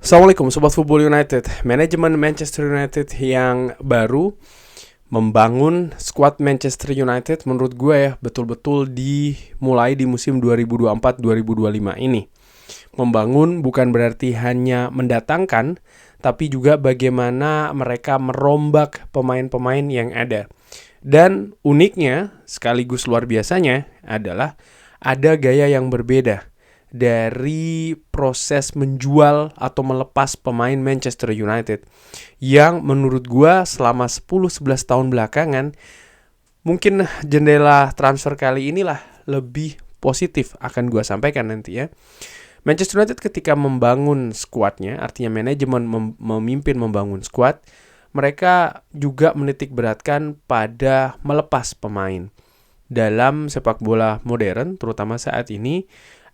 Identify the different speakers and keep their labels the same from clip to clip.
Speaker 1: Assalamualaikum Sobat Football United. Manajemen Manchester United yang baru membangun skuad Manchester United menurut gue ya betul-betul dimulai di musim 2024-2025 ini. Membangun bukan berarti hanya mendatangkan, tapi juga bagaimana mereka merombak pemain-pemain yang ada. Dan uniknya sekaligus luar biasanya adalah ada gaya yang berbeda dari proses menjual atau melepas pemain Manchester United yang menurut gua selama 10-11 tahun belakangan mungkin jendela transfer kali inilah lebih positif akan gua sampaikan nanti ya. Manchester United ketika membangun skuadnya, artinya manajemen memimpin membangun skuad, mereka juga menitik beratkan pada melepas pemain. Dalam sepak bola modern, terutama saat ini,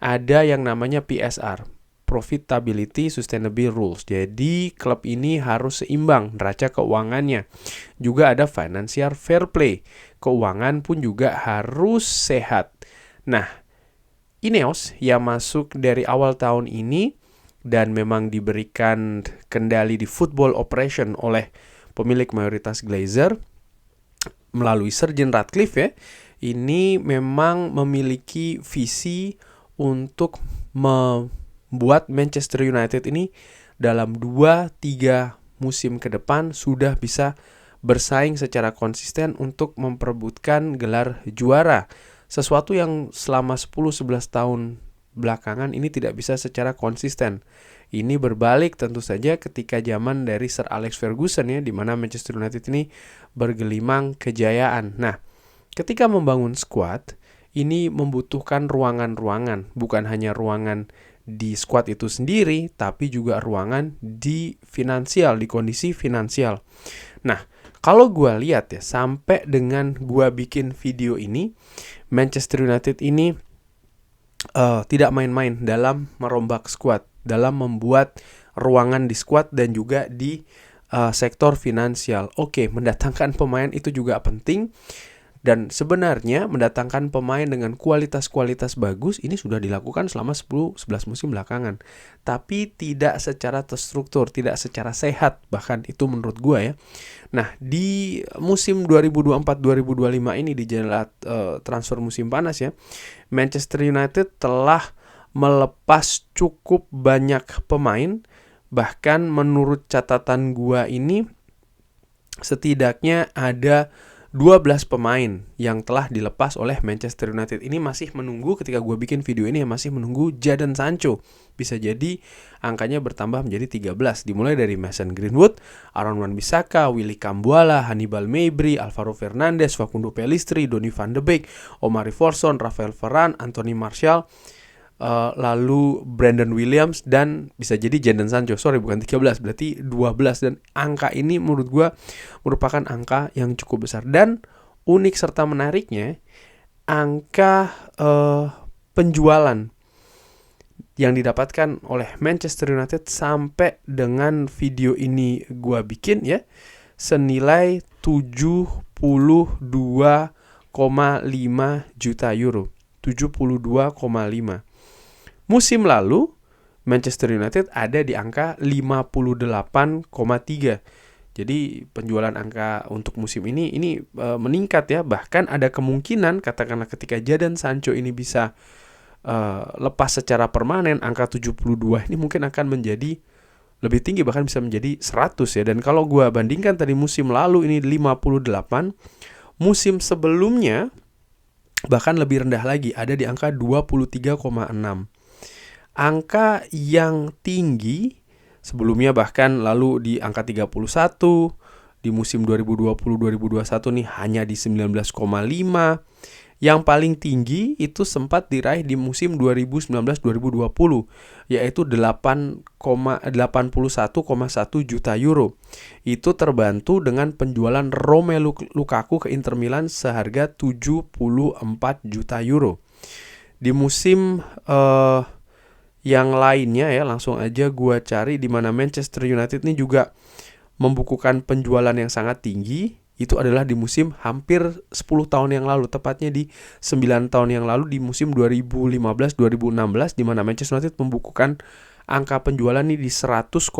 Speaker 1: ada yang namanya PSR, Profitability Sustainable Rules. Jadi klub ini harus seimbang neraca keuangannya. Juga ada Financial Fair Play. Keuangan pun juga harus sehat. Nah, Ineos yang masuk dari awal tahun ini dan memang diberikan kendali di football operation oleh pemilik mayoritas Glazer melalui Sir Jim Ratcliffe ya. Ini memang memiliki visi untuk membuat Manchester United ini dalam 2-3 musim ke depan sudah bisa bersaing secara konsisten untuk memperebutkan gelar juara. Sesuatu yang selama 10-11 tahun belakangan ini tidak bisa secara konsisten. Ini berbalik tentu saja ketika zaman dari Sir Alex Ferguson ya, di mana Manchester United ini bergelimang kejayaan. Nah, ketika membangun skuad, ini membutuhkan ruangan-ruangan, bukan hanya ruangan di skuad itu sendiri, tapi juga ruangan di finansial, di kondisi finansial. Nah, kalau gue lihat ya, sampai dengan gue bikin video ini, Manchester United ini tidak main-main dalam merombak skuad, dalam membuat ruangan di skuad dan juga di sektor finansial. Oke, mendatangkan pemain itu juga penting. Dan sebenarnya mendatangkan pemain dengan kualitas-kualitas bagus ini sudah dilakukan selama 10-11 musim belakangan. Tapi tidak secara terstruktur, tidak secara sehat, bahkan itu menurut gue ya. Nah, di musim 2024-2025 ini di jendela transfer musim panas ya, Manchester United telah melepas cukup banyak pemain. Bahkan menurut catatan gue ini setidaknya ada 12 pemain yang telah dilepas oleh Manchester United. Ini masih menunggu, ketika gue bikin video ini masih menunggu Jadon Sancho. Bisa jadi angkanya bertambah menjadi 13. Dimulai dari Mason Greenwood, Aaron Wan-Bissaka, Willy Kambuala, Hannibal Mejbri, Alvaro Fernandes, Facundo Pellistri, Donny van de Beek, Omari Forson, Rafael Varane, Anthony Martial, lalu Brandon Williams, dan bisa jadi Jadon Sancho. Sorry, bukan 13, berarti 12. Dan angka ini menurut gue merupakan angka yang cukup besar. Dan unik serta menariknya, angka penjualan yang didapatkan oleh Manchester United sampai dengan video ini gue bikin ya, senilai 72,5 juta euro. 72,5. Musim lalu Manchester United ada di angka 58,3. Jadi penjualan angka untuk musim ini meningkat ya. Bahkan ada kemungkinan katakanlah ketika Jadon Sancho ini bisa lepas secara permanen, angka 72 ini mungkin akan menjadi lebih tinggi, bahkan bisa menjadi 100 ya. Dan kalau gue bandingkan tadi musim lalu ini 58, musim sebelumnya bahkan lebih rendah lagi, ada di angka 23,6. Angka yang tinggi sebelumnya bahkan lalu di angka 31, di musim 2020-2021 nih hanya di 19,5. Yang paling tinggi itu sempat diraih di musim 2019-2020, yaitu 81,1 juta euro. Itu terbantu dengan penjualan Romelu Lukaku ke Inter Milan seharga 74 juta euro. Di musim yang lainnya ya, langsung aja gue cari di mana Manchester United ini juga membukukan penjualan yang sangat tinggi. Itu adalah di musim hampir 10 tahun yang lalu, tepatnya di 9 tahun yang lalu, di musim 2015-2016, di mana Manchester United membukukan angka penjualan ini di 100,6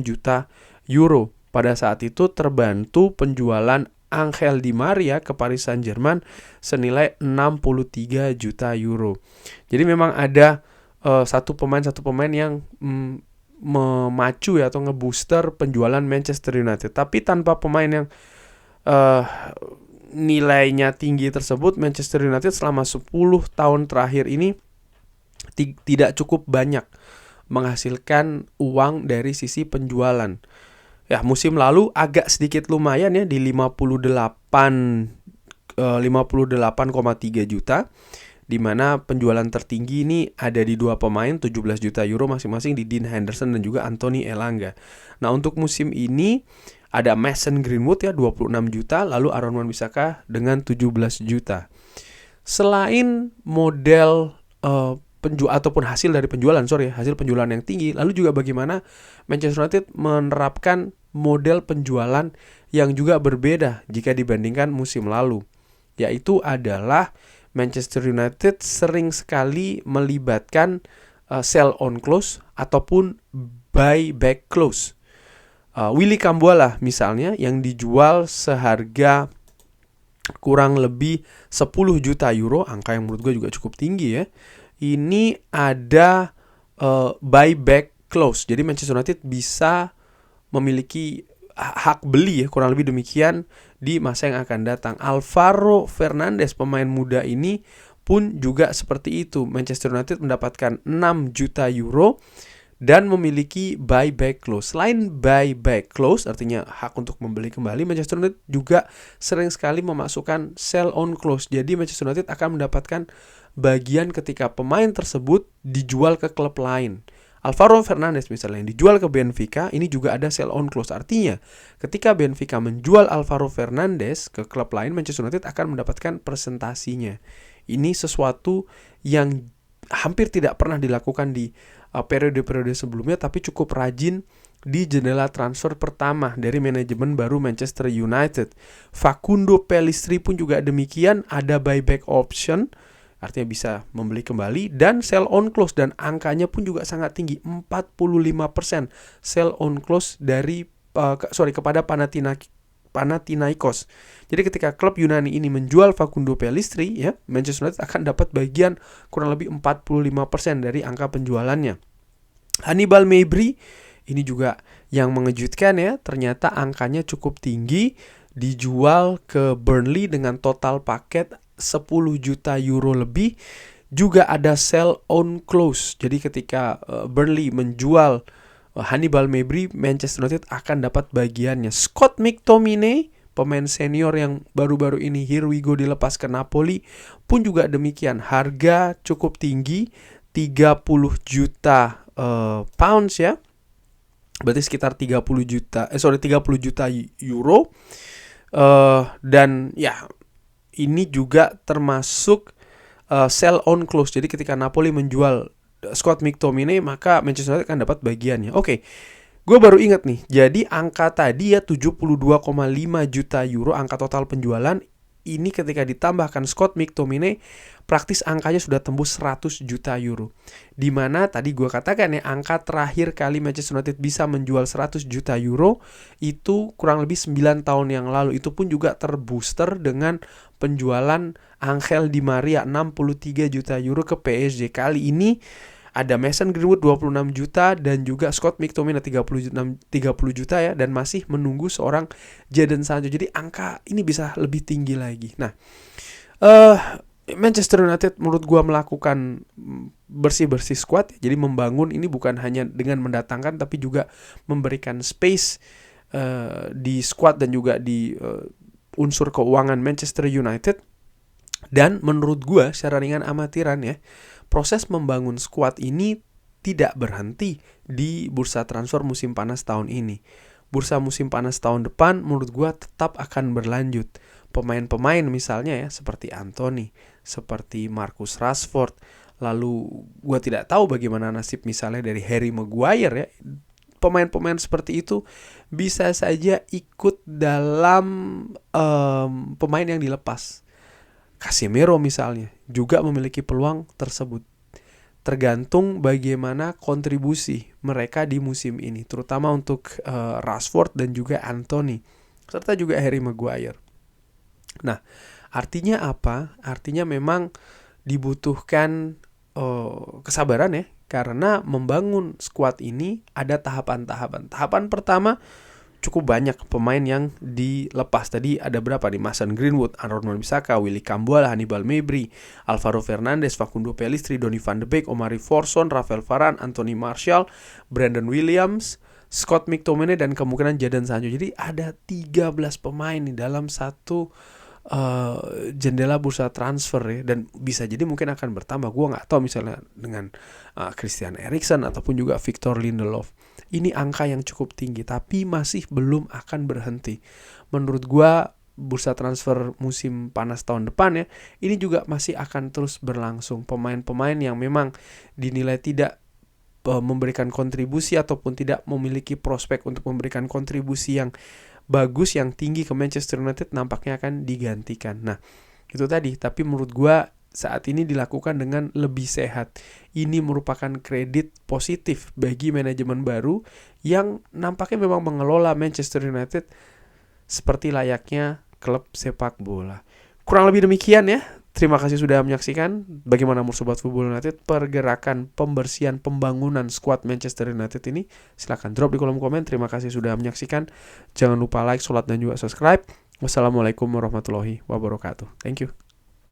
Speaker 1: juta euro. Pada saat itu terbantu penjualan Angel Di Maria ke Paris Saint-Germain senilai 63 juta euro. Jadi memang ada satu pemain yang memacu ya, atau ngebooster penjualan Manchester United. Tapi tanpa pemain yang nilainya tinggi tersebut, Manchester United selama 10 tahun terakhir ini tidak cukup banyak menghasilkan uang dari sisi penjualan. Ya, musim lalu agak sedikit lumayan ya, di 58,3 juta, di mana penjualan tertinggi ini ada di dua pemain 17 juta euro masing-masing, di Dean Henderson dan juga Anthony Elanga. Nah, untuk musim ini ada Mason Greenwood ya 26 juta, lalu Aaron Wan-Bissaka dengan 17 juta. Selain model ataupun hasil dari penjualan, hasil penjualan yang tinggi, lalu juga bagaimana Manchester United menerapkan model penjualan yang juga berbeda jika dibandingkan musim lalu, yaitu adalah Manchester United sering sekali melibatkan sell on close ataupun buy back close. Willy Kambuala misalnya yang dijual seharga kurang lebih 10 juta euro, angka yang menurut gue juga cukup tinggi ya. Ini ada buyback clause. Jadi Manchester United bisa memiliki hak beli ya, kurang lebih demikian, di masa yang akan datang. Alvaro Fernandes, pemain muda ini pun juga seperti itu. Manchester United mendapatkan 6 juta euro dan memiliki buyback clause. Selain buyback clause, artinya hak untuk membeli kembali, Manchester United juga sering sekali memasukkan sell on clause. Jadi Manchester United akan mendapatkan bagian ketika pemain tersebut dijual ke klub lain. Alvaro Fernandes misalnya yang dijual ke Benfica, ini juga ada sell on clause. Artinya ketika Benfica menjual Alvaro Fernandes ke klub lain, Manchester United akan mendapatkan presentasinya. Ini sesuatu yang hampir tidak pernah dilakukan di periode-periode sebelumnya, tapi cukup rajin di jendela transfer pertama dari manajemen baru Manchester United. Facundo Pellistri pun juga demikian, ada buyback option, artinya bisa membeli kembali, dan sell on close, dan angkanya pun juga sangat tinggi, 45% sell on close dari kepada Panathinaikos. Jadi ketika klub Yunani ini menjual Facundo Pellistri ya, Manchester United akan dapat bagian kurang lebih 45% dari angka penjualannya. Hannibal Mejbri ini juga yang mengejutkan ya, ternyata angkanya cukup tinggi, dijual ke Burnley dengan total paket 10 juta euro lebih. Juga ada sell on close. Jadi ketika Burnley menjual Hannibal Mejbri, Manchester United akan dapat bagiannya. Scott McTominay, pemain senior yang baru-baru ini here we go dilepas ke Napoli, pun juga demikian. Harga cukup tinggi, 30 juta pounds ya. Berarti sekitar 30 juta euro. Dan ya, ini juga termasuk sell on close. Jadi ketika Napoli menjual Scott McTominay, maka Manchester United akan dapat bagiannya. Oke, gue baru ingat nih. Jadi angka tadi ya 72,5 juta euro, angka total penjualan. Ini ketika ditambahkan Scott McTominay, praktis angkanya sudah tembus 100 juta euro. Dimana tadi gue katakan ya, angka terakhir kali Manchester United bisa menjual 100 juta euro itu kurang lebih 9 tahun yang lalu. Itu pun juga terbooster dengan penjualan Angel Di Maria 63 juta euro ke PSG. Kali ini ada Mason Greenwood 26 juta dan juga Scott McTominay 30 juta ya, dan masih menunggu seorang Jadon Sancho. Jadi angka ini bisa lebih tinggi lagi. Nah, Manchester United menurut gua melakukan bersih-bersih squad. Jadi membangun ini bukan hanya dengan mendatangkan, tapi juga memberikan space di squad dan juga di unsur keuangan Manchester United. Dan menurut gua secara ringan amatiran ya, proses membangun squad ini tidak berhenti di bursa transfer musim panas tahun ini. Bursa musim panas tahun depan menurut gua tetap akan berlanjut. Pemain-pemain misalnya ya, seperti Anthony, seperti Marcus Rashford. Lalu gua tidak tahu bagaimana nasib misalnya dari Harry Maguire ya. Pemain-pemain seperti itu bisa saja ikut dalam pemain yang dilepas. Casemiro misalnya juga memiliki peluang tersebut. tergantung bagaimana kontribusi mereka di musim ini, terutama untuk Rashford dan juga Anthony, serta juga Harry Maguire. Nah, artinya apa? Artinya memang dibutuhkan kesabaran ya, karena membangun squad ini ada tahapan-tahapan. Tahapan pertama, cukup banyak pemain yang dilepas. Tadi ada berapa nih? Mason Greenwood, Aaron Wan-Bissaka, Willy Cambuala, Hannibal Mejbri, Alvaro Fernandes, Facundo Pellistri, Donny van de Beek, Omari Forson, Rafael Varane, Anthony Martial, Brandon Williams, Scott McTominay, dan kemungkinan Jadon Sancho. Jadi ada 13 pemain nih dalam satu jendela bursa transfer ya, dan bisa jadi mungkin akan bertambah. Gue nggak tahu misalnya dengan Christian Eriksen ataupun juga Victor Lindelof. Ini angka yang cukup tinggi, tapi masih belum akan berhenti. Menurut gue bursa transfer musim panas tahun depan ya, ini juga masih akan terus berlangsung. Pemain-pemain yang memang dinilai tidak memberikan kontribusi ataupun tidak memiliki prospek untuk memberikan kontribusi yang bagus, yang tinggi ke Manchester United nampaknya akan digantikan. Nah, itu tadi. Tapi menurut gue saat ini dilakukan dengan lebih sehat. Ini merupakan kredit positif bagi manajemen baru yang nampaknya memang mengelola Manchester United seperti layaknya klub sepak bola. Kurang lebih demikian ya. Terima kasih sudah menyaksikan bagaimana Sobat Football United pergerakan pembersihan pembangunan skuad Manchester United ini. Silahkan drop di kolom komen. Terima kasih sudah menyaksikan. Jangan lupa like, sholat, dan juga subscribe. Wassalamualaikum warahmatullahi wabarakatuh. Thank you.